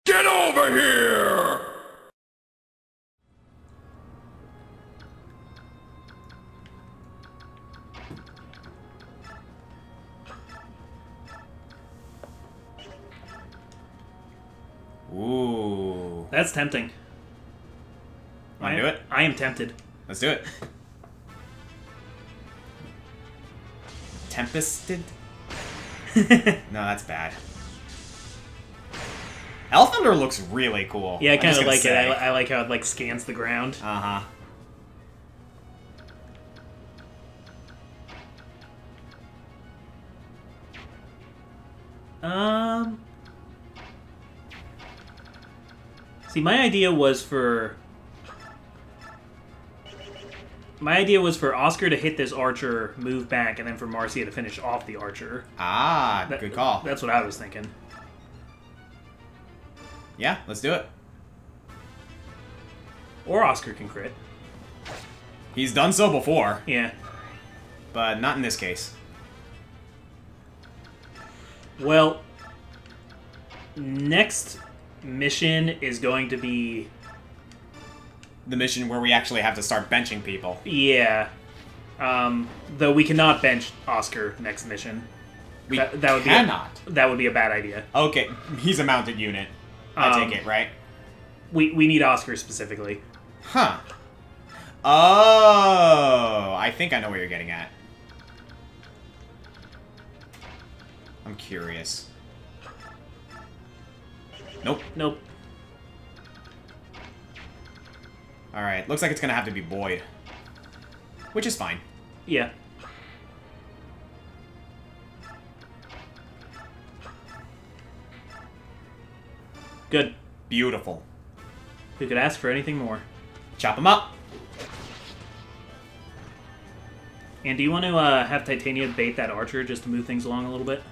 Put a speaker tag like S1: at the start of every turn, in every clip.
S1: Get over here!
S2: Ooh.
S3: That's tempting.
S2: Wanna do it?
S3: I am tempted.
S2: Let's do it. Tempested? No, that's bad. Thunder looks really cool.
S3: Yeah, I
S2: I'm
S3: kind
S2: just
S3: of
S2: gonna
S3: like
S2: say.
S3: it. I like how it like scans the ground.
S2: Uh-huh.
S3: See, my idea was for Oscar to hit this archer, move back, and then for Marcia to finish off the archer.
S2: Ah, good call.
S3: That's what I was thinking.
S2: Yeah, let's do it.
S3: Or Oscar can crit.
S2: He's done so before,
S3: Yeah.
S2: but not in this case.
S3: Well, next mission is going to be...
S2: The mission where we actually have to start benching people.
S3: Yeah. Though we cannot bench Oscar next mission.
S2: We
S3: That would
S2: cannot.
S3: That would be a bad idea.
S2: Okay, he's a mounted unit. I take it, right?
S3: We need Oscar specifically.
S2: Huh. Oh, I think I know where you're getting at. I'm curious. Nope.
S3: Nope.
S2: Alright, looks like it's gonna have to be Boyd. Which is fine.
S3: Yeah. Good.
S2: Beautiful.
S3: Who could ask for anything more?
S2: Chop him up.
S3: And do you want to have Titania bait that archer just to move things along a little bit?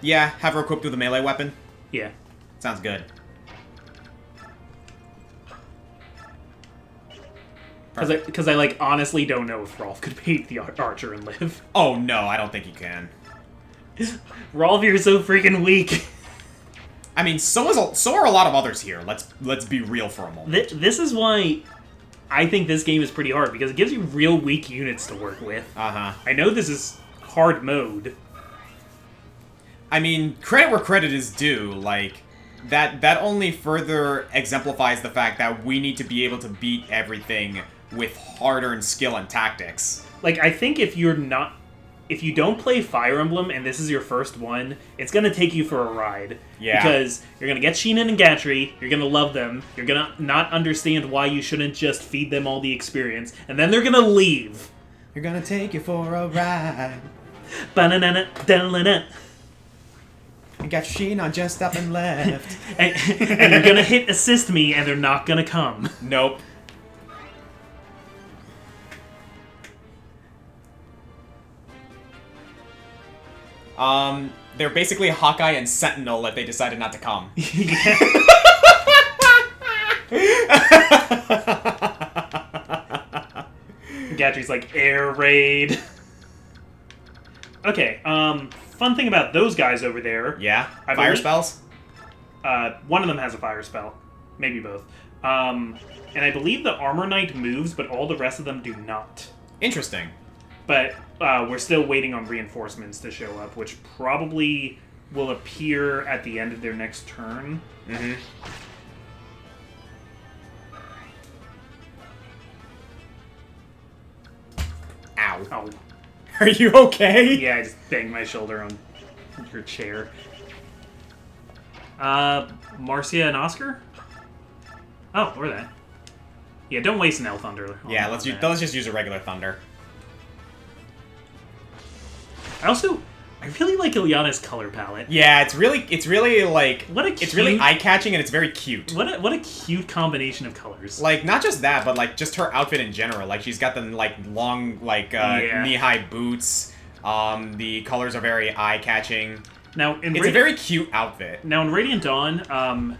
S2: Yeah, have her equipped with a melee weapon.
S3: Yeah.
S2: Sounds good.
S3: Because I like honestly don't know if Rolf could bait the archer and live.
S2: Oh no, I don't think he can.
S3: Rolf, you're so freaking weak.
S2: I mean, so are a lot of others here. Let's be real for a moment.
S3: This is why I think this game is pretty hard, because it gives you real weak units to work with.
S2: Uh-huh.
S3: I know this is hard mode.
S2: I mean, credit where credit is due. Like, that only further exemplifies the fact that we need to be able to beat everything with hard-earned skill and tactics.
S3: Like, I think if you don't play Fire Emblem and this is your first one, it's gonna take you for a ride.
S2: Yeah.
S3: Because you're gonna get Sheenan and Gatry, you're gonna love them, you're gonna not understand why you shouldn't just feed them all the experience, and then they're gonna leave.
S2: You're gonna take you for a ride.
S3: Ba-na-na-na, da-na-na.
S2: You got your sheen on just up and left.
S3: and you're gonna hit assist me, and they're not gonna come.
S2: Nope. They're basically Hawkeye and Sentinel if they decided not to come.
S3: Gatry's like, air raid. Okay, fun thing about those guys over there.
S2: Yeah?
S3: I
S2: Fire
S3: believe-
S2: spells?
S3: One of them has a fire spell. Maybe both. And I believe the Armor Knight moves, but all the rest of them do not.
S2: Interesting.
S3: But we're still waiting on reinforcements to show up, which probably will appear at the end of their next turn.
S2: Mm-hmm. Ow.
S3: Oh,
S2: Are you okay?
S3: yeah, I just banged my shoulder on your chair. Marcia and Oscar? Oh, or that. Yeah, don't waste an Thunder.
S2: Yeah, let's just use a regular Thunder.
S3: I really like Ilyana's color palette.
S2: Yeah, it's really like it's really
S3: cute-
S2: eye-catching and it's very cute.
S3: What a cute combination of colors.
S2: Like, not just that, but like just her outfit in general. Like, she's got the like long
S3: Yeah.
S2: knee-high boots. The colors are very eye-catching.
S3: Now in
S2: It's a very cute outfit.
S3: Now in Radiant Dawn,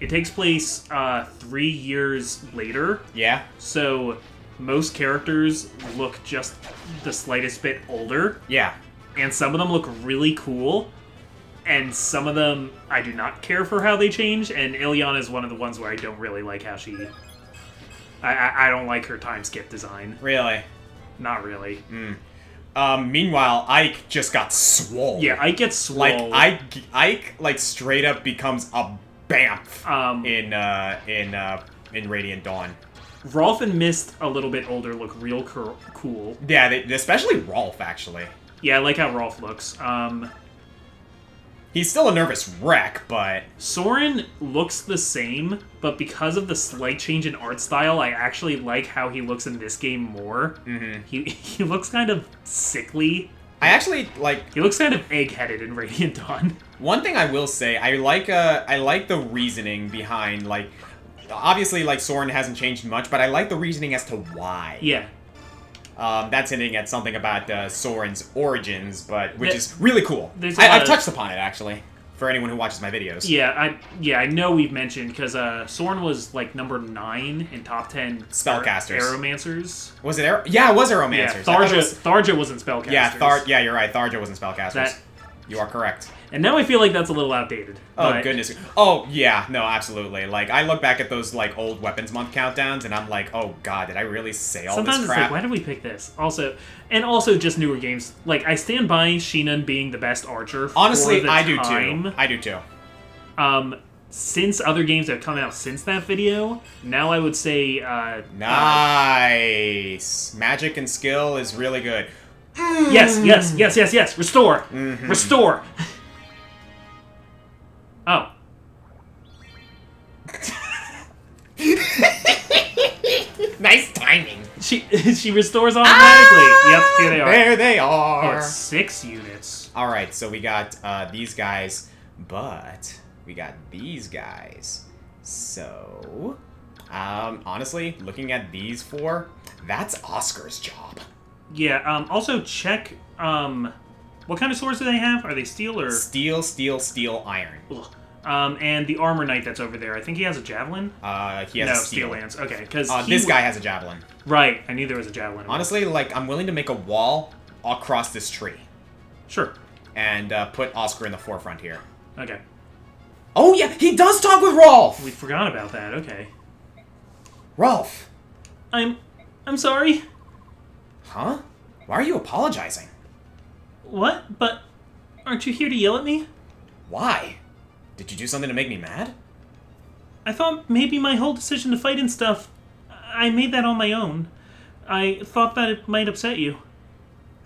S3: it takes place 3 years later.
S2: Yeah.
S3: So most characters look just the slightest bit older,
S2: Yeah.
S3: and some of them look really cool. and some of them I do not care for how they change, and Ileana is one of the ones where I don't really like how she... I don't like her time skip design.
S2: Really?
S3: Not really.
S2: Meanwhile, Ike just got swole.
S3: Yeah, Ike gets swole.
S2: Like, Ike like, straight up becomes a bamf in Radiant Dawn.
S3: Rolf and Mist, a little bit older, look real cool.
S2: Yeah, especially Rolf, actually.
S3: Yeah, I like how Rolf looks.
S2: He's still a nervous wreck, but...
S3: Soren looks the same, but because of the slight change in art style, I actually like how he looks in this game more. Mm-hmm. He looks kind of sickly.
S2: I actually, like...
S3: He looks kind of egg-headed in Radiant Dawn.
S2: One thing I will say, I like the reasoning behind, like... Obviously, like, Soren hasn't changed much, but I like the reasoning as to why.
S3: Yeah.
S2: That's hinting at something about Soren's origins, which is really cool. I've touched upon it, actually, for anyone who watches my videos.
S3: Yeah, I know we've mentioned, because Soren was, like, number 9 in top 10
S2: spellcasters.
S3: Aeromancers.
S2: Was it Yeah, it was Aeromancers.
S3: Yeah, Tharja wasn't spellcasters.
S2: Yeah, you're right. Tharja wasn't spellcasters. You are correct.
S3: And now I feel like that's a little outdated.
S2: Oh, goodness. Oh, yeah. No, absolutely. Like, I look back at those, like, old Weapons Month countdowns, and I'm like, oh, God, did I really say all
S3: Sometimes
S2: this crap?
S3: It's like, why did we pick this? Also just newer games. Like, I stand by Shinan being the best archer for
S2: Honestly,
S3: the
S2: I
S3: time.
S2: do, too. I do, too.
S3: Since other games have come out since that video, now I would say,
S2: nice. Magic and skill is really good.
S3: Yes. Restore.
S2: Mm-hmm.
S3: Restore. Oh.
S2: Nice timing.
S3: She restores automatically. Yep, here they are.
S2: There they are.
S3: Oh, it's 6 units.
S2: Alright, so we got these guys, but we got these guys. So, honestly, looking at these 4, that's Oscar's job.
S3: Yeah, also check, what kind of swords do they have? Are they steel or...?
S2: Steel, iron.
S3: Ugh. And the armor knight that's over there, I think he has a javelin?
S2: He has a
S3: steel lance. Okay, because
S2: this guy has a javelin.
S3: Right, I knew there was a javelin.
S2: Honestly, like, I'm willing to make a wall across this tree.
S3: Sure.
S2: And put Oscar in the forefront here.
S3: Okay.
S2: Oh, yeah, he does talk with Rolf!
S3: We forgot about that, okay.
S2: Rolf!
S3: I'm sorry.
S2: Huh? Why are you apologizing?
S3: What? But aren't you here to yell at me?
S2: Why? Did you do something to make me mad?
S3: I thought maybe my whole decision to fight and stuff, I made that on my own. I thought that it might upset you.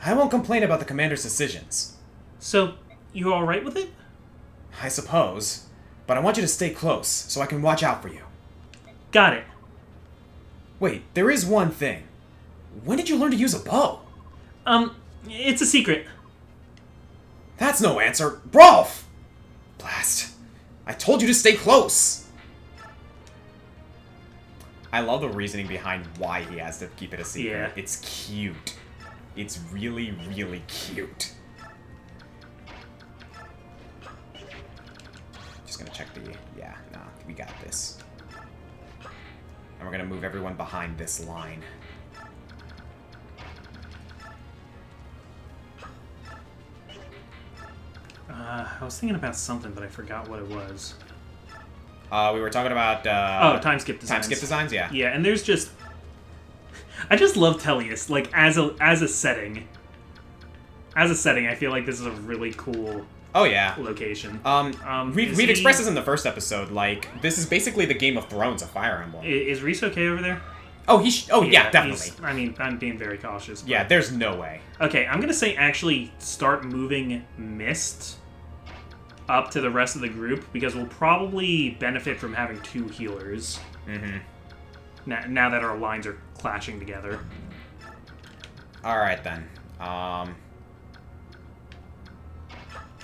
S2: I won't complain about the commander's decisions.
S3: So, you're alright with it?
S2: I suppose. But I want you to stay close, so I can watch out for you.
S3: Got it.
S2: Wait, there is one thing. When did you learn to use a bow?
S3: It's a secret.
S2: That's no answer. Rolf! Blast. I told you to stay close! I love the reasoning behind why he has to keep it a secret.
S3: Yeah.
S2: It's cute. It's really, really cute. Just gonna check the... Yeah, nah, we got this. And we're gonna move everyone behind this line.
S3: I was thinking about something, but I forgot what it was.
S2: We were talking about...
S3: time skip designs.
S2: Time skip designs, yeah.
S3: Yeah, and there's just... I just love Tellius, like, as a setting. As a setting, I feel like this is a really cool...
S2: Oh, yeah.
S3: Location.
S2: We've expressed this in the first episode, like, this is basically the Game of Thrones of Fire Emblem.
S3: Is Reese okay over there?
S2: Oh, yeah, definitely.
S3: I mean, I'm being very cautious. But...
S2: Yeah, there's no way.
S3: Okay, I'm gonna say actually start moving Mist up to the rest of the group, because we'll probably benefit from having 2 healers.
S2: Mm-hmm.
S3: Now that our lines are clashing together.
S2: Alright, then. Well,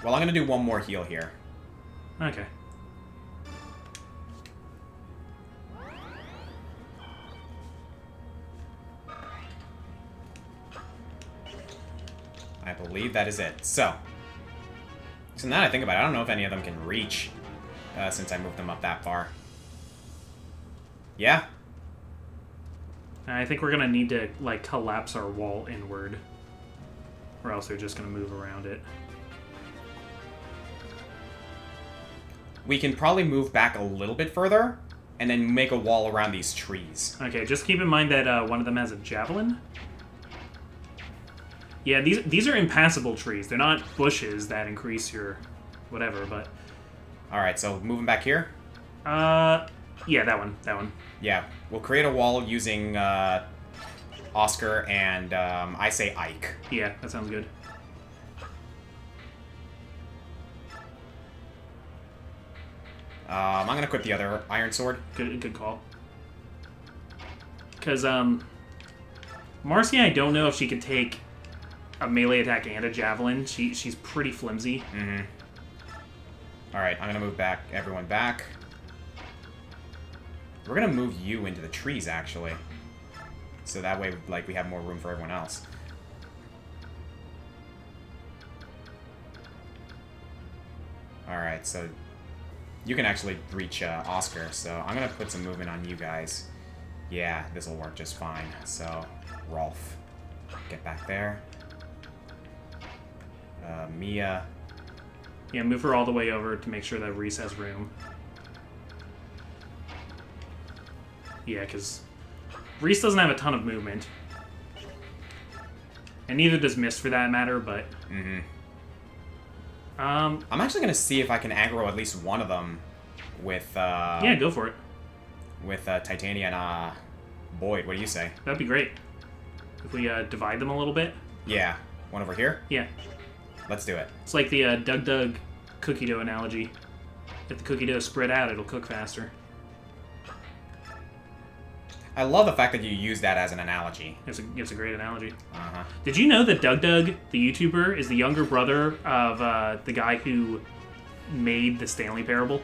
S2: I'm gonna do one more heal here.
S3: Okay.
S2: I believe that is it. So now that I think about it, I don't know if any of them can reach, since I moved them up that far. Yeah?
S3: I think we're gonna need to, like, collapse our wall inward. Or else they're just gonna move around it.
S2: we can probably move back a little bit further, and then make a wall around these trees.
S3: Okay, just keep in mind that one of them has a javelin. Yeah, these are impassable trees. They're not bushes that increase your whatever, but...
S2: Alright, so moving back here?
S3: Yeah, that one.
S2: Yeah, we'll create a wall using Oscar and, I say Ike.
S3: Yeah, that sounds good.
S2: I'm gonna equip the other Iron Sword.
S3: Good call. Because, Marcy, I don't know if she could take a melee attack and a javelin. She's pretty flimsy.
S2: Mm-hmm. Alright, I'm gonna move everyone back. We're gonna move you into the trees, actually. So that way, like, we have more room for everyone else. Alright, so you can actually reach Oscar, so I'm gonna put some movement on you guys. Yeah, this will work just fine. So, Rolf, get back there. Mia.
S3: Yeah, move her all the way over to make sure that Reese has room. Yeah, because Reese doesn't have a ton of movement. And neither does Mist, for that matter, but...
S2: Mm-hmm. I'm actually going to see if I can aggro at least one of them with...
S3: yeah, go for it.
S2: With Titania and Boyd. What do you say?
S3: That'd be great. If we divide them a little bit.
S2: Yeah. One over here?
S3: Yeah.
S2: Let's do it.
S3: It's like the Doug cookie dough analogy. If the cookie dough is spread out, it'll cook faster.
S2: I love the fact that you use that as an analogy.
S3: It's a great analogy.
S2: Uh-huh.
S3: Did you know that Doug, the YouTuber, is the younger brother of the guy who made the Stanley Parable?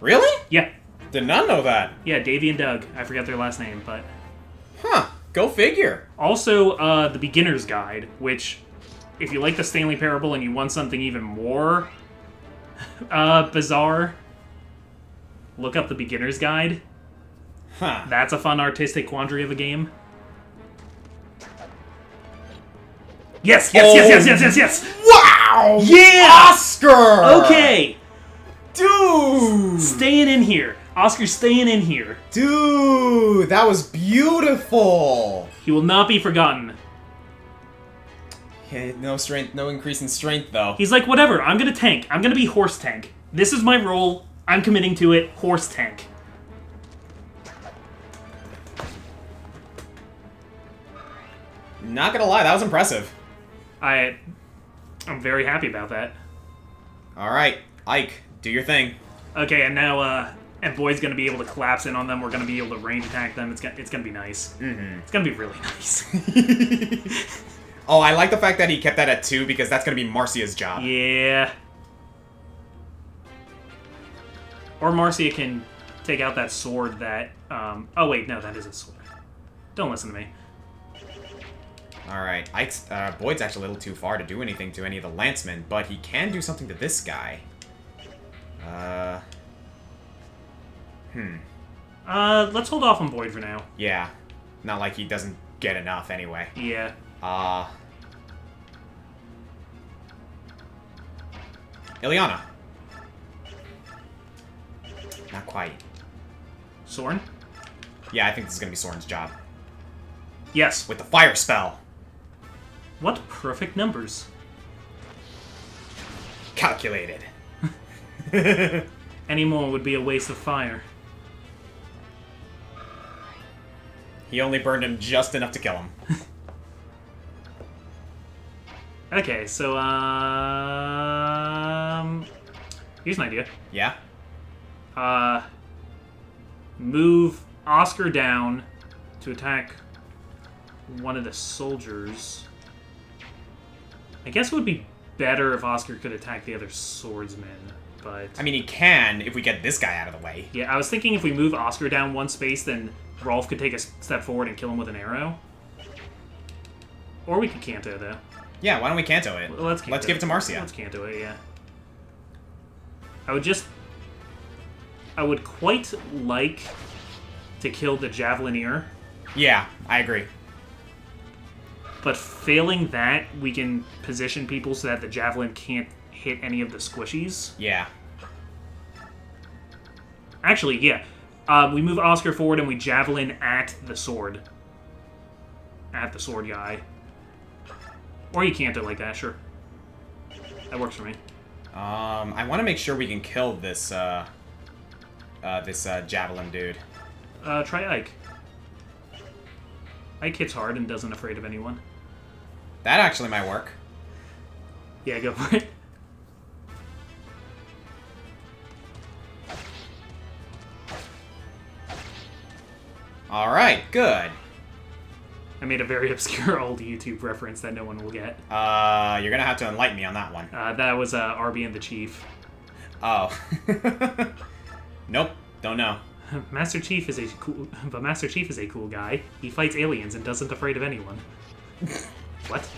S2: Really?
S3: Yeah.
S2: Did not know that.
S3: Yeah, Davey and Doug. I forgot their last name, but...
S2: Huh. Go figure.
S3: Also, the Beginner's Guide, which, if you like the Stanley Parable and you want something even more bizarre, look up the Beginner's Guide.
S2: Huh.
S3: That's a fun artistic quandary of a game. Yes!
S2: Wow!
S3: Yeah!
S2: Oscar!
S3: Okay!
S2: Dude!
S3: Staying in here. Oscar's staying in here.
S2: Dude! That was beautiful!
S3: He will not be forgotten.
S2: Yeah, no strength, no increase in strength, though.
S3: He's like, whatever, I'm gonna tank. I'm gonna be horse tank. This is my role. I'm committing to it. Horse tank.
S2: Not gonna lie, that was impressive.
S3: I'm very happy about that.
S2: Alright, Ike, do your thing.
S3: Okay, and now, and Boyd's gonna be able to collapse in on them. We're gonna be able to range attack them. It's gonna be nice.
S2: Mm-hmm.
S3: It's gonna be really nice.
S2: Oh, I like the fact that he kept that at 2 because that's gonna be Marcia's job.
S3: Yeah. Or Marcia can take out that sword that, oh wait, no, that is a sword. Don't listen to me.
S2: Alright, Boyd's actually a little too far to do anything to any of the lancemen, but he can do something to this guy.
S3: Let's hold off on Boyd for now.
S2: Yeah. Not like he doesn't get enough anyway.
S3: Yeah.
S2: Ileana. Not quite.
S3: Soren?
S2: Yeah, I think this is gonna be Soren's job.
S3: Yes.
S2: With the fire spell.
S3: What perfect numbers.
S2: Calculated.
S3: Any more would be a waste of fire.
S2: He only burned him just enough to kill him.
S3: Okay, so, here's an idea.
S2: Yeah?
S3: Move Oscar down to attack one of the soldiers. I guess it would be better if Oscar could attack the other swordsman, but...
S2: I mean, he can if we get this guy out of the way.
S3: Yeah, I was thinking if we move Oscar down one space, then Rolf could take a step forward and kill him with an arrow. Or we could Canto, though.
S2: Yeah, why don't we Canto it?
S3: Well, let's
S2: give it to Marcia.
S3: Let's Canto it, yeah. I would quite like to kill the Javelineer.
S2: Yeah, I agree.
S3: But failing that, we can position people so that the Javelin can't hit any of the squishies.
S2: Yeah.
S3: Actually, yeah. We move Oscar forward and we javelin at the sword. At the sword guy. Or you can't do it like that, sure. That works for me.
S2: I want to make sure we can kill this, javelin dude.
S3: Try Ike. Ike hits hard and doesn't afraid of anyone.
S2: That actually might work.
S3: Yeah, go for it.
S2: Alright, good.
S3: I made a very obscure old YouTube reference that no one will get.
S2: You're gonna have to enlighten me on that one.
S3: That was Arby and the Chief.
S2: Oh. Nope, don't know.
S3: Master Chief is a cool guy. He fights aliens and doesn't afraid of anyone. What?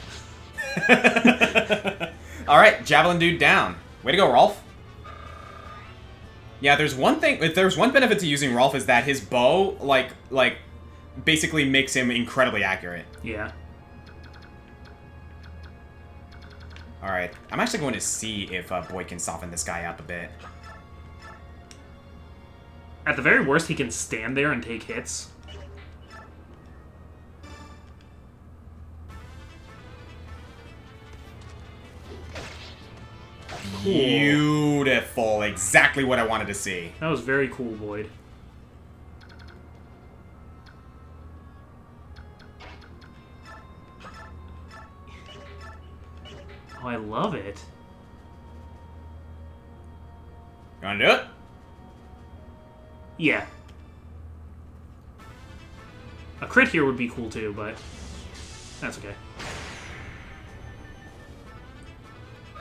S2: Alright, Javelin dude down. Way to go, Rolf. Yeah, there's one thing, if there's one benefit to using Rolf is that his bow, like, basically makes him incredibly accurate.
S3: Yeah.
S2: Alright, I'm actually going to see if Boyd can soften this guy up a bit.
S3: At the very worst, he can stand there and take hits.
S2: Beautiful. Exactly what I wanted to see.
S3: That was very cool, Boyd. Oh, I love it.
S2: You wanna do it?
S3: Yeah. A crit here would be cool too, but that's okay.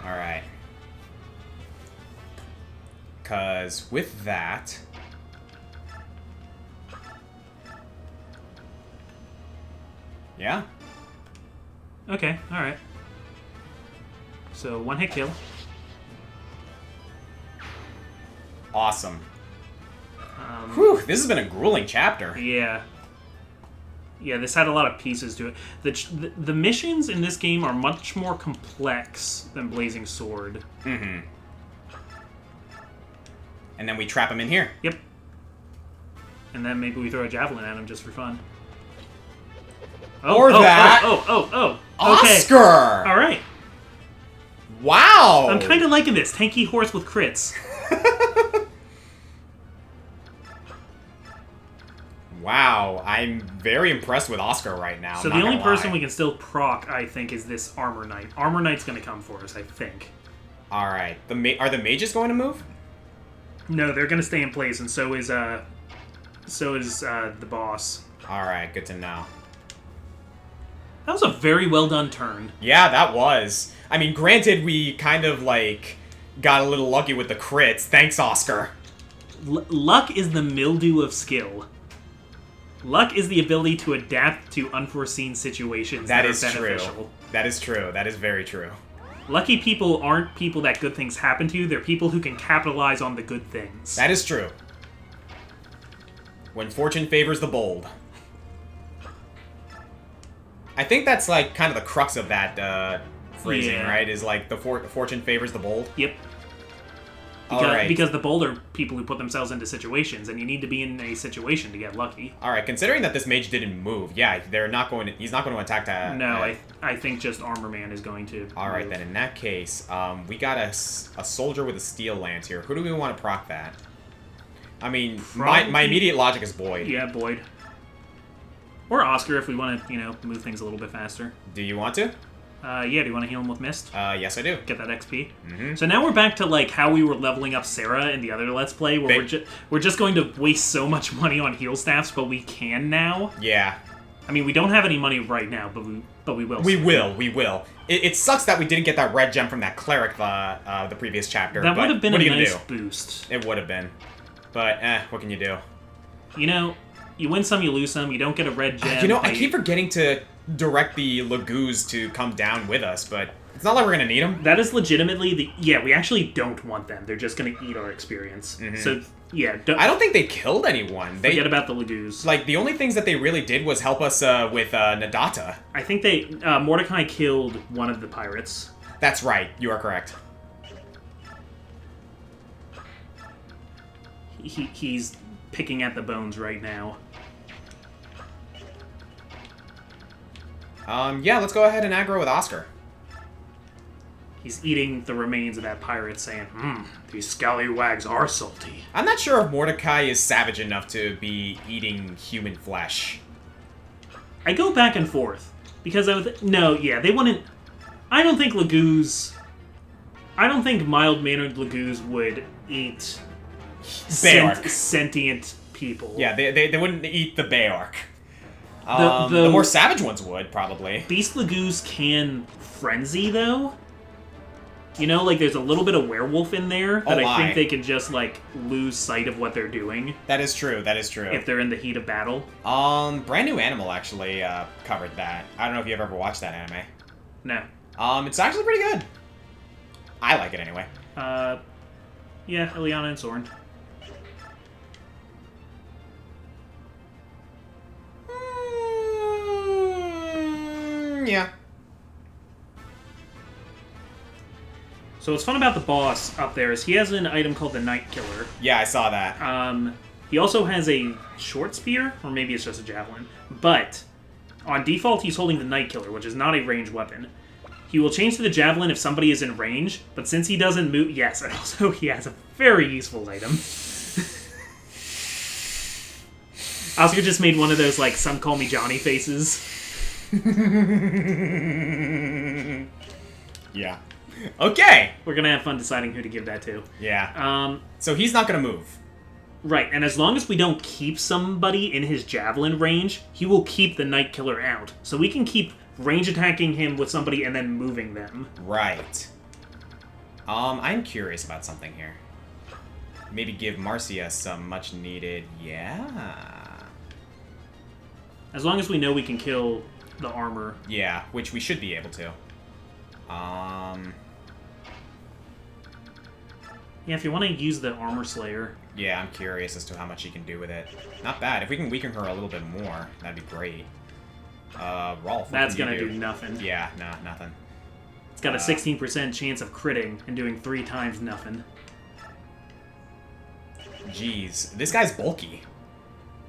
S2: Alright. Because with that... Yeah?
S3: Okay, alright. So, one hit kill.
S2: Awesome. Whew, this has been a grueling chapter.
S3: Yeah. Yeah, this had a lot of pieces to it. The missions in this game are much more complex than Blazing Sword.
S2: Mm-hmm. And then we trap him in here.
S3: Yep. And then maybe we throw a javelin at him just for fun.
S2: Or that.
S3: Okay.
S2: Oscar!
S3: Alright.
S2: Wow!
S3: I'm kind of liking this. Tanky horse with crits.
S2: Wow, I'm very impressed with Oscar right now.
S3: So the only person we can still proc, I think, is this Armor Knight. Armor Knight's going to come for us, I think.
S2: Alright. Are the mages going to move?
S3: No, they're going to stay in place, and so is the boss.
S2: Alright, good to know.
S3: That was a very well done turn.
S2: Yeah, that was. I mean, granted, we kind of, got a little lucky with the crits. Thanks, Oscar.
S3: Luck is the mildew of skill. Luck is the ability to adapt to unforeseen situations that is beneficial.
S2: True. That is true. That is very true.
S3: Lucky people aren't people that good things happen to. They're people who can capitalize on the good things.
S2: That is true. When fortune favors the bold. I think that's, kind of the crux of that phrasing, right? Is, the fortune favors the bold?
S3: Yep. Because the bold are people who put themselves into situations, and you need to be in a situation to get lucky.
S2: Alright, considering that this mage didn't move, yeah, he's not going to attack that.
S3: No, I think just Armor Man is going to
S2: Alright,
S3: move.
S2: then in that case, we got a soldier with a steel lance here. Who do we want to proc that? I mean, my immediate logic is Boyd.
S3: Yeah, Boyd. Or Oscar if we want to, move things a little bit faster.
S2: Do you want to?
S3: Yeah, do you want to heal him with Mist?
S2: Yes I do.
S3: Get that XP.
S2: Mm-hmm.
S3: So now we're back to, how we were leveling up Sarah in the other Let's Play, where we're just going to waste so much money on heal staffs, but we can now.
S2: Yeah.
S3: I mean, we don't have any money right now, but we will.
S2: We will. It sucks that we didn't get that red gem from that cleric the previous chapter.
S3: That would have been a nice
S2: do?
S3: boost.
S2: It would have been. But, what can you do?
S3: You win some, you lose some. You don't get a red gem.
S2: I keep forgetting to direct the Lagoos to come down with us, but it's not like we're going to need them.
S3: That is legitimately we actually don't want them. They're just going to eat our experience. Mm-hmm. So, yeah.
S2: I don't think they killed anyone.
S3: Forget about the Lagoos.
S2: The only things that they really did was help us with Nadata.
S3: I think Mordecai killed one of the pirates.
S2: That's right. You are correct.
S3: he's picking at the bones right now.
S2: Yeah, let's go ahead and aggro with Oscar.
S3: He's eating the remains of that pirate, saying, these scallywags are salty.
S2: I'm not sure if Mordecai is savage enough to be eating human flesh.
S3: I go back and forth. Because they wouldn't... I don't think mild-mannered Lagoos would eat sentient people.
S2: Yeah, they wouldn't eat the Beorc. The more savage ones would, probably.
S3: Beast Lagoos can frenzy, though. You know, like, there's a little bit of werewolf in there that I think they can just, like, lose sight of what they're doing.
S2: That is true, that is true.
S3: If they're in the heat of battle.
S2: Brand New Animal actually covered that. I don't know if you've ever watched that anime.
S3: No.
S2: It's actually pretty good. I like it anyway.
S3: Yeah, Ileana and Soren.
S2: Yeah.
S3: So what's fun about the boss up there is he has an item called the Night Killer.
S2: Yeah, I saw that.
S3: He also has a short spear, or maybe it's just a javelin. But on default, he's holding the Night Killer, which is not a ranged weapon. He will change to the javelin if somebody is in range, but since he doesn't move... Yes, and also he has a very useful item. Oscar just made one of those, like, some call me Johnny faces.
S2: Yeah. Okay!
S3: We're gonna have fun deciding who to give that to.
S2: Yeah. So he's not gonna move.
S3: Right, and as long as we don't keep somebody in his javelin range, he will keep the Night Killer out. So we can keep range attacking him with somebody and then moving them.
S2: Right. I'm curious about something here. Maybe give Marcia some much needed... Yeah.
S3: As long as we know we can kill the armor.
S2: Yeah, which we should be able to.
S3: Yeah, if you want to use the Armor Slayer.
S2: Yeah, I'm curious as to how much he can do with it. Not bad. If we can weaken her a little bit more, that'd be great. Rolf,
S3: that's gonna do nothing.
S2: Yeah, no, nothing.
S3: It's got a 16% chance of critting and doing 3 times nothing.
S2: Jeez, this guy's bulky.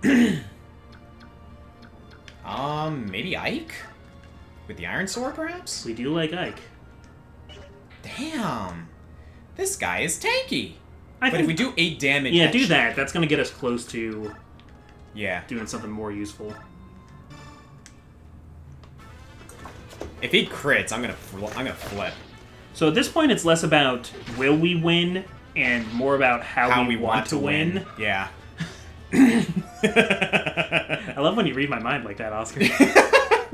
S2: Maybe Ike? With the Iron Sword, perhaps?
S3: We do like Ike.
S2: Damn. This guy is tanky.
S3: But
S2: if we do 8 damage...
S3: Yeah, do that. That's going to get us close to...
S2: Yeah.
S3: Doing something more useful.
S2: If he crits, I'm gonna flip.
S3: So at this point, it's less about will we win and more about how we want to win.
S2: Yeah.
S3: I love when you read my mind like that, Oscar.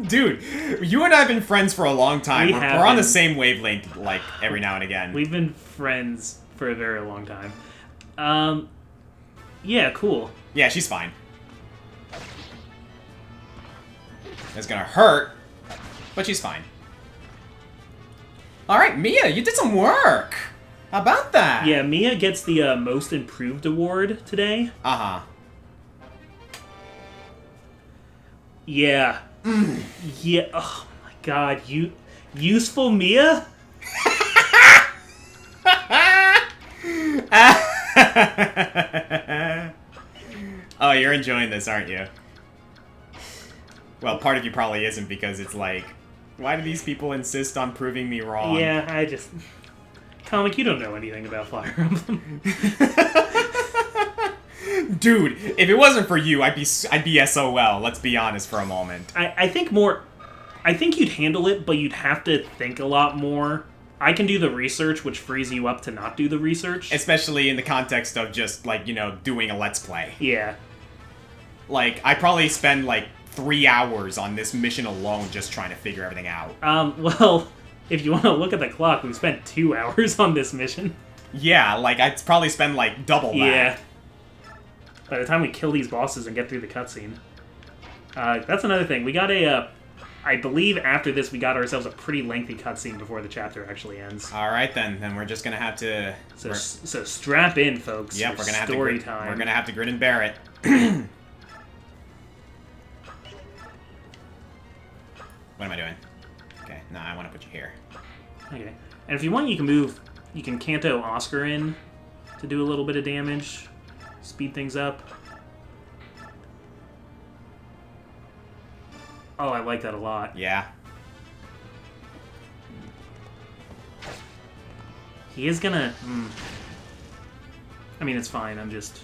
S2: Dude, you and I have been friends for a long time. We're on the same wavelength, like, every now and again.
S3: We've been friends for a very long time. Yeah, cool.
S2: Yeah, she's fine. It's gonna hurt, but she's fine. Alright, Mia, you did some work! How about that?
S3: Yeah, Mia gets the Most Improved award today.
S2: Uh-huh.
S3: Yeah. Yeah. Oh my god, useful Mia?
S2: Oh, you're enjoying this, aren't you? Well, part of you probably isn't, because it's like, why do these people insist on proving me wrong?
S3: Yeah, I just... Comic, you don't know anything about Fire Emblem.
S2: Dude, if it wasn't for you, I'd be SOL, let's be honest for a moment.
S3: I think you'd handle it, but you'd have to think a lot more. I can do the research, which frees you up to not do the research.
S2: Especially in the context of just, like, you know, doing a Let's Play.
S3: Yeah.
S2: Like, I probably spend, like, 3 hours on this mission alone just trying to figure everything out.
S3: Well, if you want to look at the clock, we've spent 2 hours on this mission.
S2: Yeah, like, I'd probably spend, like, double that.
S3: Yeah. By the time we kill these bosses and get through the cutscene. That's another thing. We got I believe after this we got ourselves a pretty lengthy cutscene before the chapter actually ends.
S2: Alright then we're just gonna have to...
S3: So strap in, folks.
S2: Yep, we're gonna have to
S3: time.
S2: We're gonna have to grin and bear it. What am I doing? Okay, no, I want to put you here.
S3: Okay. And if you want, you can Kanto Oscar in to do a little bit of damage. speed things up. Oh, I like that a lot.
S2: Yeah.
S3: He is gonna... I mean, it's fine. I'm just...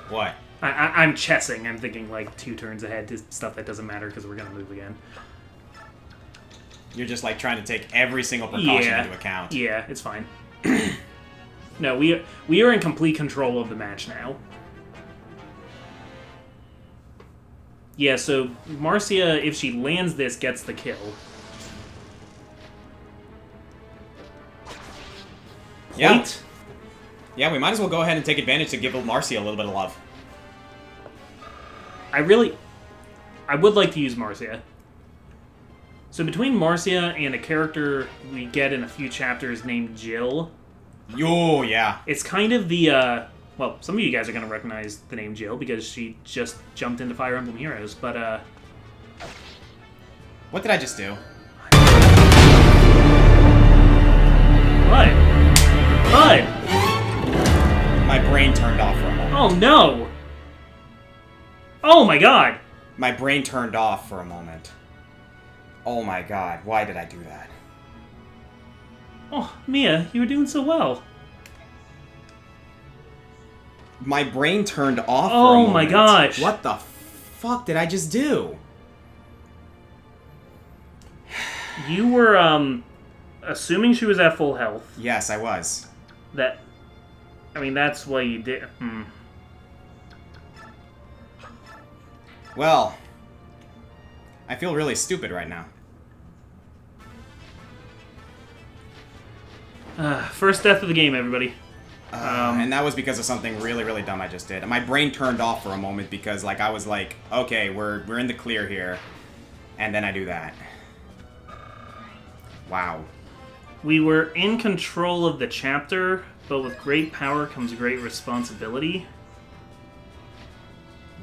S2: What?
S3: I'm chessing. I'm thinking, like, 2 turns ahead to stuff that doesn't matter because we're gonna move again.
S2: You're just, like, trying to take every single precaution into account.
S3: Yeah, it's fine. No, we are in complete control of the match now. Yeah, so Marcia, if she lands this, gets the kill.
S2: Yeah.
S3: Point.
S2: Yeah, we might as well go ahead and take advantage to give Marcia a little bit of love.
S3: I would like to use Marcia. So between Marcia and a character we get in a few chapters named Jill...
S2: Yo, yeah.
S3: It's kind of the, well, some of you guys are going to recognize the name Jill because she just jumped into Fire Emblem Heroes, but,
S2: What did I just do?
S3: What? What?
S2: My brain turned off for a moment.
S3: Oh, no! Oh, my God!
S2: My brain turned off for a moment. Oh my god, why did I do that?
S3: Oh, Mia, you were doing so well.
S2: My brain turned off for a
S3: Oh
S2: moment.
S3: my gosh.
S2: What the fuck did I just do?
S3: You were, assuming she was at full health.
S2: Yes, I was.
S3: I mean, that's what you did.
S2: Well, I feel really stupid right now.
S3: First death of the game, everybody.
S2: And that was because of something really, really dumb I just did. My brain turned off for a moment because, like, I was like, okay, we're in the clear here. And then I do that. Wow.
S3: We were in control of the chapter, but with great power comes great responsibility.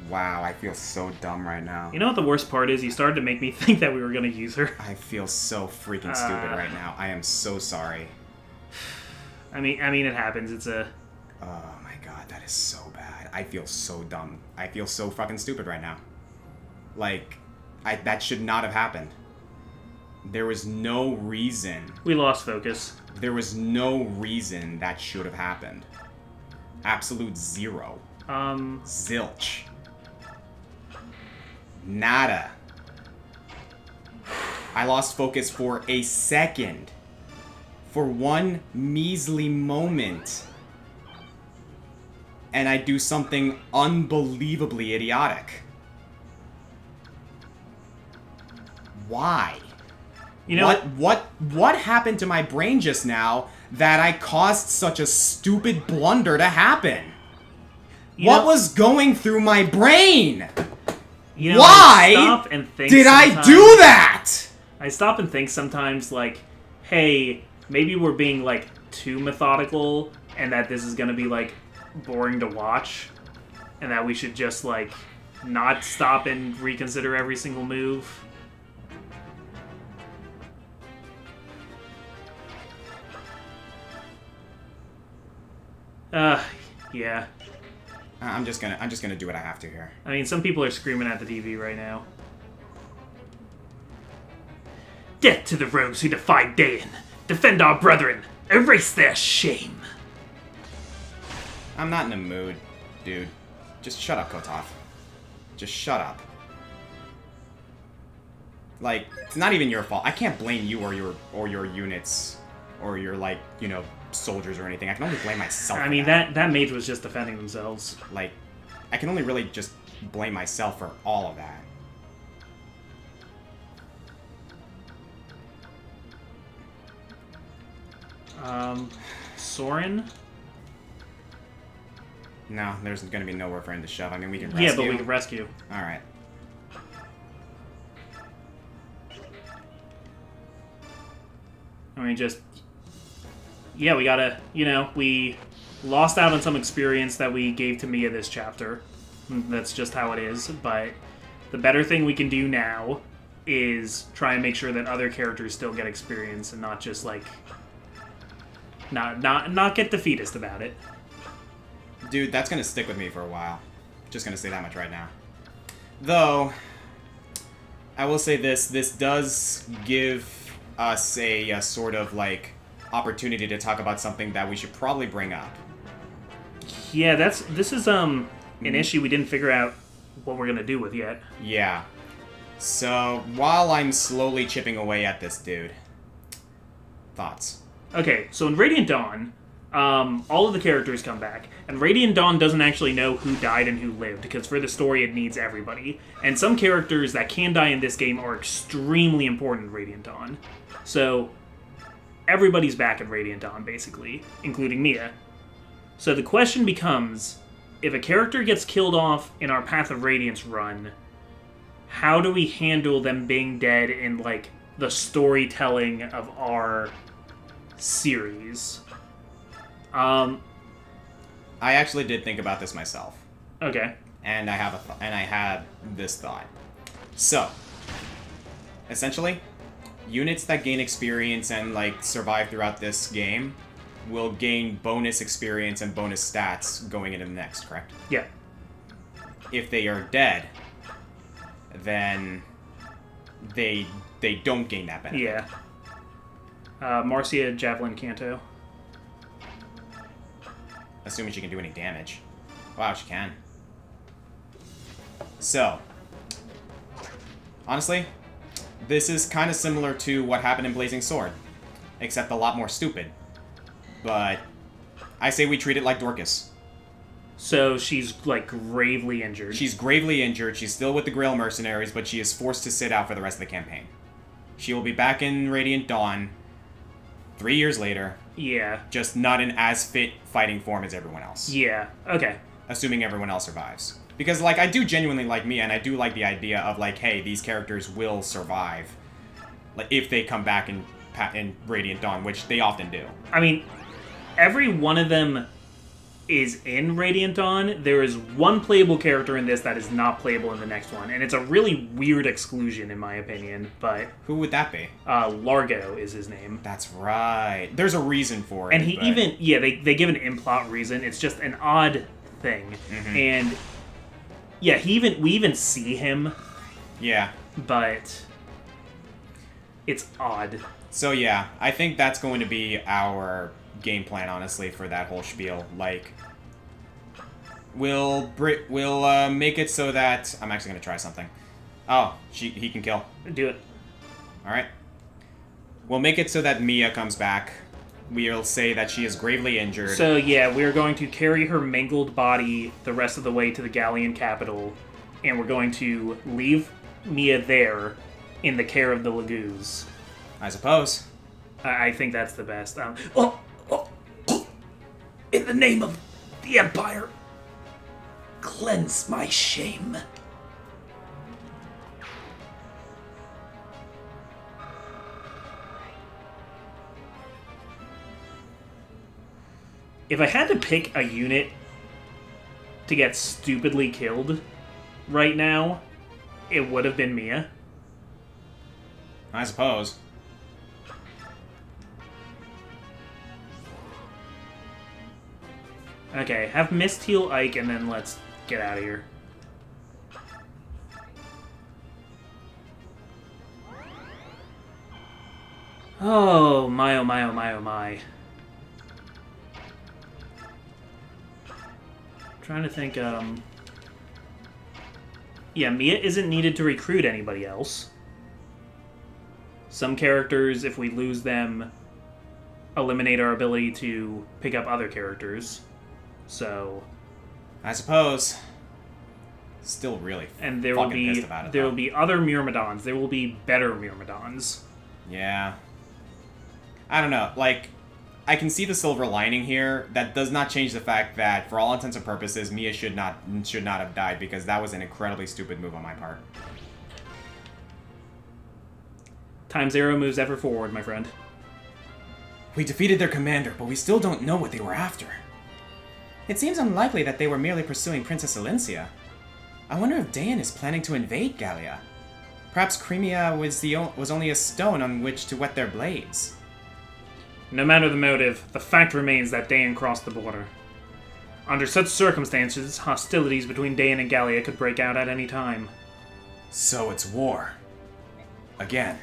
S2: Wow, I feel so dumb right now.
S3: You know what the worst part is? You started to make me think that we were going to use her.
S2: I feel so freaking stupid right now. I am so sorry.
S3: I mean, it happens. It's a...
S2: Oh my god, that is so bad. I feel so dumb. I feel so fucking stupid right now. Like, that should not have happened. There was no reason.
S3: We lost focus.
S2: There was no reason that should have happened. Absolute zero. Zilch. Nada. I lost focus for a second. For one measly moment. And I do something unbelievably idiotic. Why?
S3: You know
S2: what happened to my brain just now that I caused such a stupid blunder to happen? What was going through my brain?
S3: You know,
S2: Why
S3: I stop and think
S2: did I
S3: sometimes-
S2: do that?
S3: I stop and think sometimes, like, hey, maybe we're being, like, too methodical, and that this is gonna be, like, boring to watch, and that we should just, like, not stop and reconsider every single move. Yeah.
S2: I'm just gonna do what I have to here.
S3: I mean, some people are screaming at the TV right now. Death to the rogues who defy Daein! Defend our brethren! Erase their shame!
S2: I'm not in the mood, dude. Just shut up, Kotov. Just shut up. Like, it's not even your fault. I can't blame you or your units or your, like, you know, soldiers or anything. I can only blame myself.
S3: I mean, that mage was just defending themselves.
S2: Like, I can only really just blame myself for all of that.
S3: Soren?
S2: No, there's gonna be nowhere for him to shove. I mean, we can rescue.
S3: Yeah, but we can rescue.
S2: Alright.
S3: I mean, just... Yeah, we gotta... You know, we lost out on some experience that we gave to Mia this chapter. That's just how it is, but the better thing we can do now is try and make sure that other characters still get experience and not just, like... Not get defeatist about it.
S2: Dude, that's gonna stick with me for a while. Just gonna say that much right now. Though, I will say this does give us a sort of, like, opportunity to talk about something that we should probably bring up.
S3: Yeah, this is an issue we didn't figure out what we're gonna do with yet.
S2: Yeah. So, while I'm slowly chipping away at this dude, thoughts?
S3: Okay, so in Radiant Dawn, all of the characters come back, and Radiant Dawn doesn't actually know who died and who lived, because for the story it needs everybody. And some characters that can die in this game are extremely important in Radiant Dawn. So, everybody's back in Radiant Dawn, basically, including Mia. So the question becomes, if a character gets killed off in our Path of Radiance run, how do we handle them being dead in, like, the storytelling of our series?
S2: I actually did think about this myself.
S3: Okay.
S2: And I had this thought. So, essentially, units that gain experience and, like, survive throughout this game will gain bonus experience and bonus stats going into the next, correct?
S3: Yeah.
S2: If they are dead, then they don't gain that benefit.
S3: Yeah. Marcia, Javelin, Canto.
S2: Assuming she can do any damage. Wow, she can. So, honestly, this is kind of similar to what happened in Blazing Sword, except a lot more stupid. But I say we treat it like Dorcas.
S3: So she's, like, gravely injured.
S2: She's gravely injured. She's still with the Grail Mercenaries, but she is forced to sit out for the rest of the campaign. She will be back in Radiant Dawn 3 years later.
S3: Yeah.
S2: Just not in as fit fighting form as everyone else.
S3: Yeah. Okay.
S2: Assuming everyone else survives. Because, like, I do genuinely like Mia, and I do like the idea of, like, hey, these characters will survive. Like, if they come back in Radiant Dawn, which they often do.
S3: I mean, every one of them is in Radiant Dawn. There is one playable character in this that is not playable in the next one, and it's a really weird exclusion, in my opinion, but...
S2: Who would that be?
S3: Largo is his name.
S2: That's right. There's a reason for it.
S3: And he even... Yeah, they give an in-plot reason. It's just an odd thing. Mm-hmm. And... Yeah, we even see him.
S2: Yeah.
S3: But... It's odd.
S2: So yeah, I think that's going to be our game plan, honestly, for that whole spiel. Like, we'll make it so that... I'm actually going to try something. Oh, he can kill.
S3: Do it.
S2: Alright. We'll make it so that Mia comes back. We'll say that she is gravely injured.
S3: So yeah, we're going to carry her mangled body the rest of the way to the Galleon capital, and we're going to leave Mia there in the care of the Lagoos.
S2: I suppose.
S3: I think that's the best. In the name of the Empire, cleanse my shame. If I had to pick a unit to get stupidly killed right now, it would have been Mia.
S2: I suppose.
S3: Okay, have Mist heal Ike, and then let's get out of here. Oh my, oh my, oh my, oh my. Trying to think, yeah, Mia isn't needed to recruit anybody else. Some characters, if we lose them, eliminate our ability to pick up other characters. So...
S2: I suppose. Still really
S3: and there
S2: fucking
S3: will be
S2: pissed about it,
S3: there
S2: though.
S3: will be other Myrmidons. There will be better Myrmidons.
S2: Yeah. I don't know, like... I can see the silver lining here. That does not change the fact that, for all intents and purposes, Mia should not have died, because that was an incredibly stupid move on my part.
S3: Time Zero moves ever forward, my friend.
S2: We defeated their commander, but we still don't know what they were after. It seems unlikely that they were merely pursuing Princess Alencia. I wonder if Dayan is planning to invade Gallia. Perhaps Crimea was only a stone on which to whet their blades.
S3: No matter the motive, the fact remains that Dayan crossed the border. Under such circumstances, hostilities between Dayan and Gallia could break out at any time.
S2: So it's war. Again.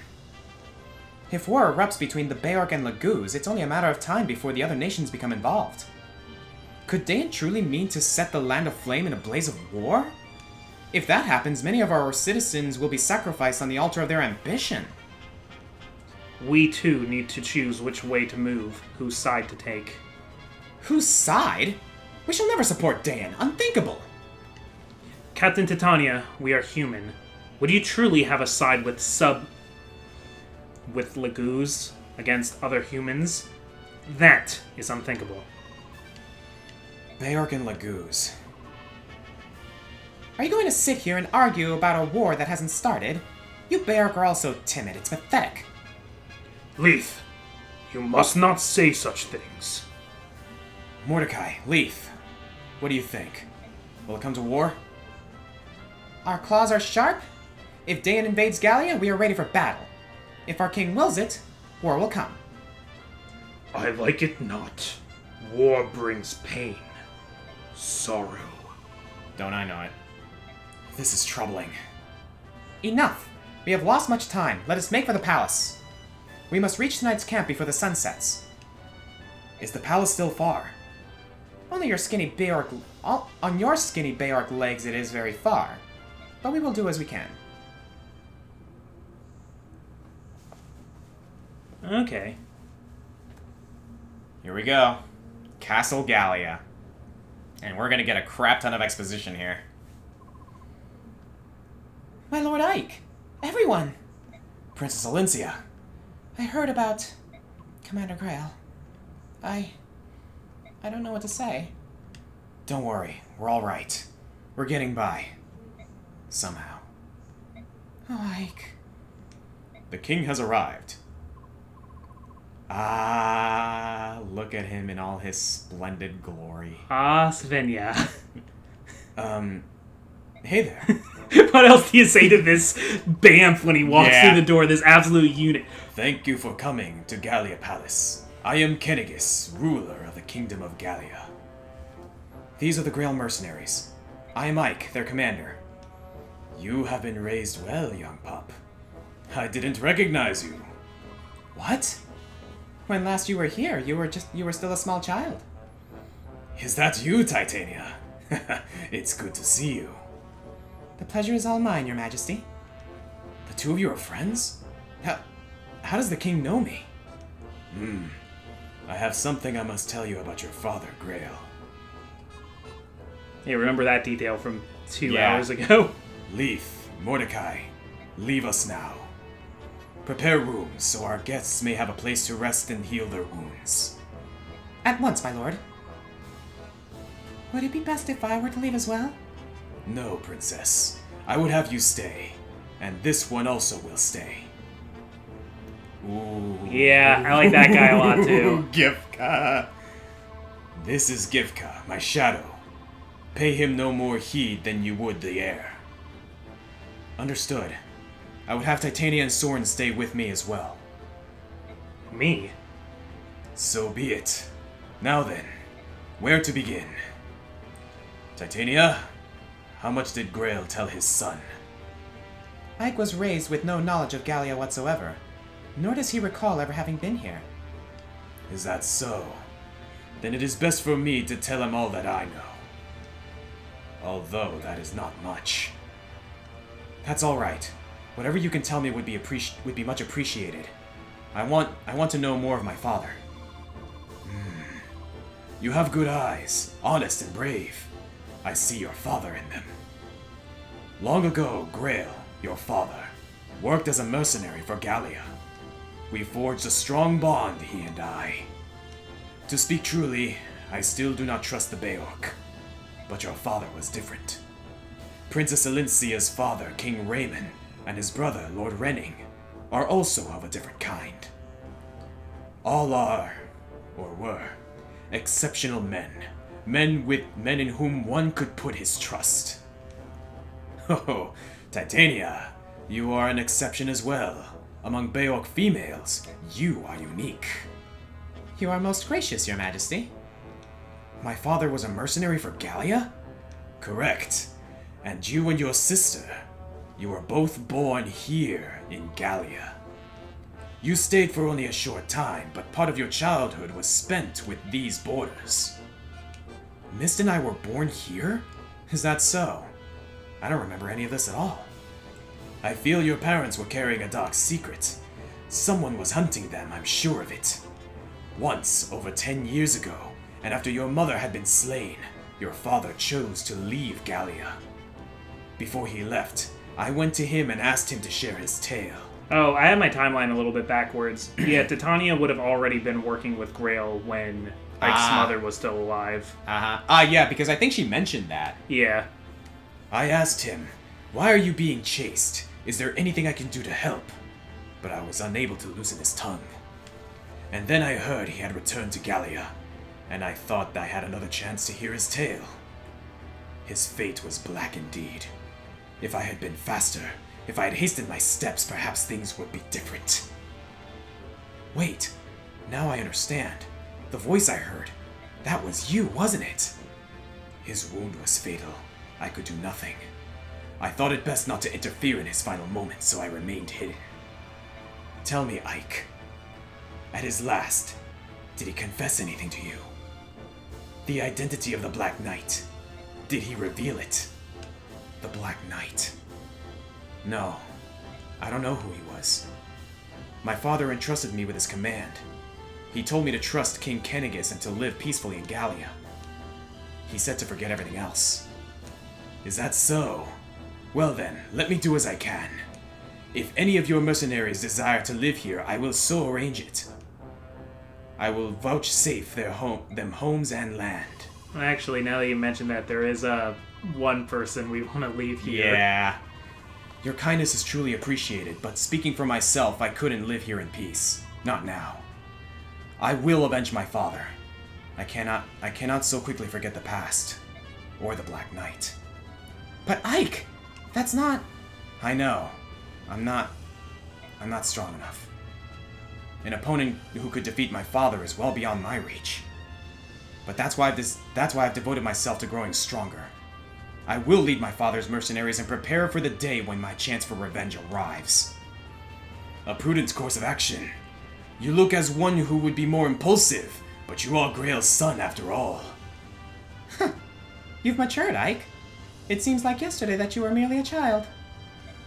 S2: If war erupts between the Beorc and Laguz, it's only a matter of time before the other nations become involved. Could Dayan truly mean to set the land aflame in a blaze of war? If that happens, many of our citizens will be sacrificed on the altar of their ambition.
S3: We too need to choose which way to move, whose side to take.
S2: Whose side? We shall never support Dayan. Unthinkable.
S3: Captain Titania, we are human. Would you truly have a side with Laguz against other humans? That is unthinkable.
S2: Beorc and Laguz. Are you going to sit here and argue about a war that hasn't started? You Beorc are all so timid, it's pathetic.
S3: Leith, you must not say such things.
S2: Mordecai, Leith, what do you think? Will it come to war? Our claws are sharp. If Dayan invades Gallia, we are ready for battle. If our king wills it, war will come.
S3: I like it not. War brings pain. Sorrow.
S2: Don't I know it? This is troubling. Enough! We have lost much time. Let us make for the palace. We must reach tonight's camp before the sun sets. Is the palace still far? Only your skinny Beorc... On your skinny Beorc legs it is very far. But we will do as we can.
S3: Okay.
S2: Here we go. Castle Gallia. And we're gonna get a crap ton of exposition here. My Lord Ike! Everyone! Princess Alincia. I heard about Commander Grail. I don't know what to say. Don't worry, we're all right. We're getting by. Somehow. Oh, Ike. The king has arrived. Ah, look at him in all his splendid glory.
S3: Ah, Svenja.
S2: Hey there.
S3: What else do you say to this Bamf when he walks through the door, this absolute unit?
S2: Thank you for coming to Gallia Palace. I am Caineghis, ruler of the Kingdom of Gallia. These are the Grail mercenaries. I am Ike, their commander. You have been raised well, young pup. I didn't recognize you. What? When last you were here, you were still a small child. Is that you, Titania? It's good to see you. The pleasure is all mine, your majesty. The two of you are friends? How does the king know me? I have something I must tell you about your father, Grail.
S3: Hey, remember that detail from 2 hours ago?
S2: Leith, Mordecai, leave us now. Prepare rooms so our guests may have a place to rest and heal their wounds. At once, my lord. Would it be best if I were to leave as well? No, princess. I would have you stay. And this one also will stay. Ooh.
S3: Yeah, I like that guy a lot too.
S2: Gifka. This is Gifka, my shadow. Pay him no more heed than you would the air. Understood. I would have Titania and Soren stay with me as well.
S3: Me?
S2: So be it. Now then, where to begin? Titania, how much did Grail tell his son? Ike was raised with no knowledge of Gallia whatsoever, nor does he recall ever having been here. Is that so? Then it is best for me to tell him all that I know. Although that is not much. That's all right. Whatever you can tell me would be much appreciated. I want to know more of my father. You have good eyes, honest and brave. I see your father in them. Long ago, Grail, your father, worked as a mercenary for Gallia. We forged a strong bond, he and I. To speak truly, I still do not trust the Beorc. But your father was different. Princess Alincia's father, King Raymond, and his brother, Lord Renning, are also of a different kind. All are, or were, exceptional men. Men in whom one could put his trust. Oh, Titania, you are an exception as well. Among Beorc females, you are unique. You are most gracious, your majesty. My father was a mercenary for Gallia? Correct. And you and your sister, you were both born here in Gallia. You stayed for only a short time, but part of your childhood was spent with these borders. Mist and I were born here? Is that so? I don't remember any of this at all. I feel your parents were carrying a dark secret. Someone was hunting them, I'm sure of it. Once, over 10 years ago, and after your mother had been slain, your father chose to leave Gallia. Before he left, I went to him and asked him to share his tale.
S3: Oh, I had my timeline a little bit backwards. Yeah, Titania would have already been working with Grail when Ike's mother was still alive.
S2: Yeah, because I think she mentioned that.
S3: Yeah.
S2: I asked him, "Why are you being chased? Is there anything I can do to help?" But I was unable to loosen his tongue. And then I heard he had returned to Gallia, and I thought I had another chance to hear his tale. His fate was black indeed. If I had been faster, if I had hastened my steps, perhaps things would be different. Wait, now I understand. The voice I heard, that was you, wasn't it? His wound was fatal. I could do nothing. I thought it best not to interfere in his final moments, so I remained hidden. Tell me, Ike, at his last, did he confess anything to you? The identity of the Black Knight, did he reveal it? The Black Knight. No, I don't know who he was. My father entrusted me with his command. He told me to trust King Caineghis and to live peacefully in Gallia. He said to forget everything else. Is that so? Well then, let me do as I can. If any of your mercenaries desire to live here, I will so arrange it. I will vouchsafe them homes and land.
S3: Actually, now that you mention that, there is one person we want to leave here.
S2: Yeah. Your kindness is truly appreciated, but speaking for myself, I couldn't live here in peace. Not now. I will avenge my father. I cannot so quickly forget the past. Or the Black Knight. But Ike! That's not... I know. I'm not strong enough. An opponent who could defeat my father is well beyond my reach. But that's why I've devoted myself to growing stronger. I will lead my father's mercenaries and prepare for the day when my chance for revenge arrives. A prudent course of action. You look as one who would be more impulsive, but you are Grail's son after all. You've matured, Ike. It seems like yesterday that you were merely a child.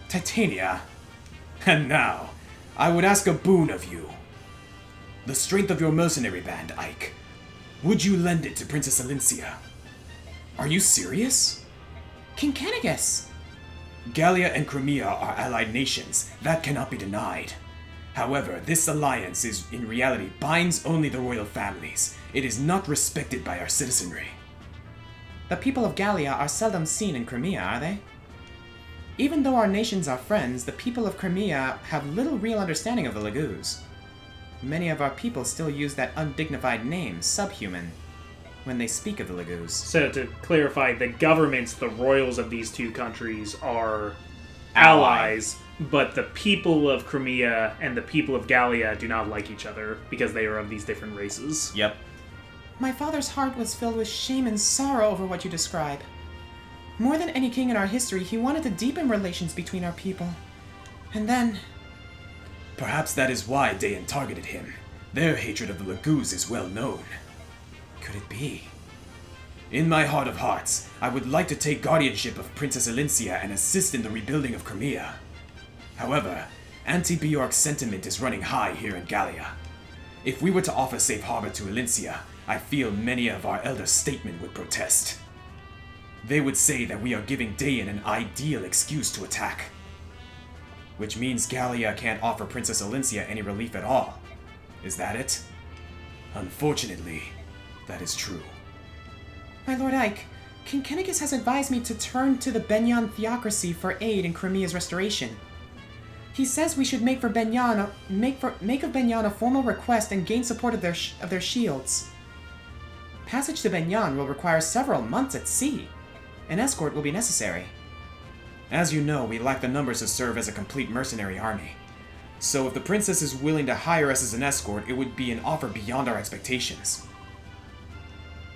S2: Titania. And now, I would ask a boon of you. The strength of your mercenary band, Ike. Would you lend it to Princess Alincia? Are you serious? King Caineghis! Gallia and Crimea are allied nations. That cannot be denied. However, this alliance in reality binds only the royal families. It is not respected by our citizenry. The people of Gallia are seldom seen in Crimea, are they? Even though our nations are friends, the people of Crimea have little real understanding of the Laguz. Many of our people still use that undignified name, subhuman, when they speak of the Laguz.
S3: So to clarify, the governments, the royals of these two countries are allies, but the people of Crimea and the people of Gallia do not like each other because they are of these different races.
S2: Yep.
S4: My father's heart was filled with shame and sorrow over what you describe. More than any king in our history, he wanted to deepen relations between our people. And then...
S2: Perhaps that is why Dayan targeted him. Their hatred of the Laguz is well known. Could it be? In my heart of hearts, I would like to take guardianship of Princess Alincia and assist in the rebuilding of Crimea. However, anti-Bjork's sentiment is running high here in Gallia. If we were to offer safe harbor to Alincia, I feel many of our elder statesmen would protest. They would say that we are giving Dayan an ideal excuse to attack. Which means Gallia can't offer Princess Alincia any relief at all. Is that it? Unfortunately, that is true.
S4: My Lord Ike, King Caineghis has advised me to turn to the Benyan theocracy for aid in Crimea's restoration. He says we should make of Benyan a formal request and gain support of their shields. Passage to Benyan will require several months at sea. An escort will be necessary.
S2: As you know, we lack the numbers to serve as a complete mercenary army. So if the princess is willing to hire us as an escort, it would be an offer beyond our expectations.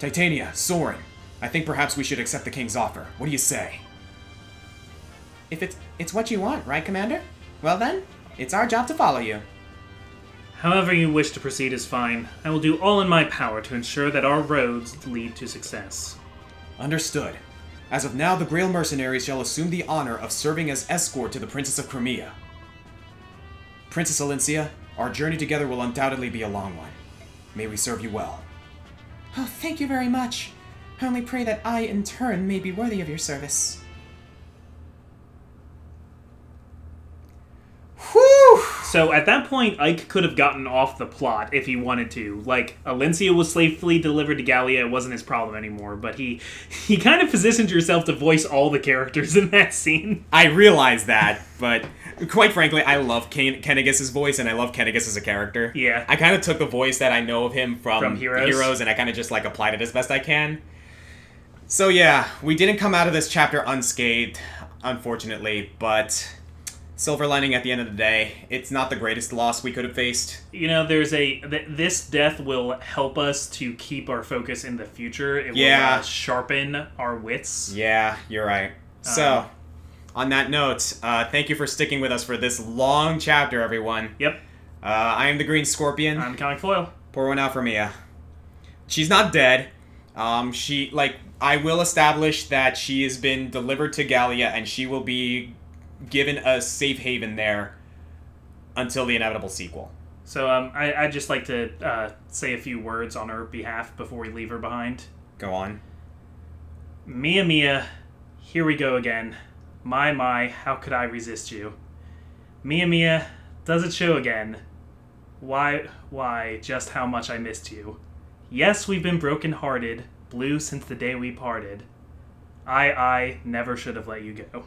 S2: Titania, Soren, I think perhaps we should accept the king's offer. What do you say?
S4: If it's what you want, right, Commander? Well then, it's our job to follow you.
S3: However you wish to proceed is fine. I will do all in my power to ensure that our roads lead to success.
S2: Understood. As of now, the Grail mercenaries shall assume the honor of serving as escort to the Princess of Crimea. Princess Alencia, our journey together will undoubtedly be a long one. May we serve you well.
S4: Oh, thank you very much. I only pray that I, in turn, may be worthy of your service.
S2: Whew!
S3: So at that point, Ike could have gotten off the plot if he wanted to. Like, Alencia was safely delivered to Gallia, it wasn't his problem anymore, but he kind of positioned yourself to voice all the characters in that scene.
S2: I realize that, but quite frankly, I love Caineghis' voice, and I love Caineghis as a character.
S3: Yeah.
S2: I kind of took the voice that I know of him from
S3: Heroes,
S2: and I kind of just, like, applied it as best I can. So yeah, we didn't come out of this chapter unscathed, unfortunately, but silver lining at the end of the day, it's not the greatest loss we could have faced.
S3: You know, this death will help us to keep our focus in the future. It will sharpen our wits.
S2: Yeah, you're right. So, on that note, thank you for sticking with us for this long chapter, everyone.
S3: Yep.
S2: I am the Green Scorpion.
S3: I'm ComicFoil.
S2: Pour one out for Mia. She's not dead. I will establish that she has been delivered to Gallia, and she will be given a safe haven there until the inevitable sequel.
S3: So I'd just like to say a few words on her behalf before we leave her behind.
S2: Go on.
S3: Mia, here we go again. My, how could I resist you? Mia, does it show again? Why, just how much I missed you. Yes, we've been broken-hearted, blue since the day we parted. I never should have let you go.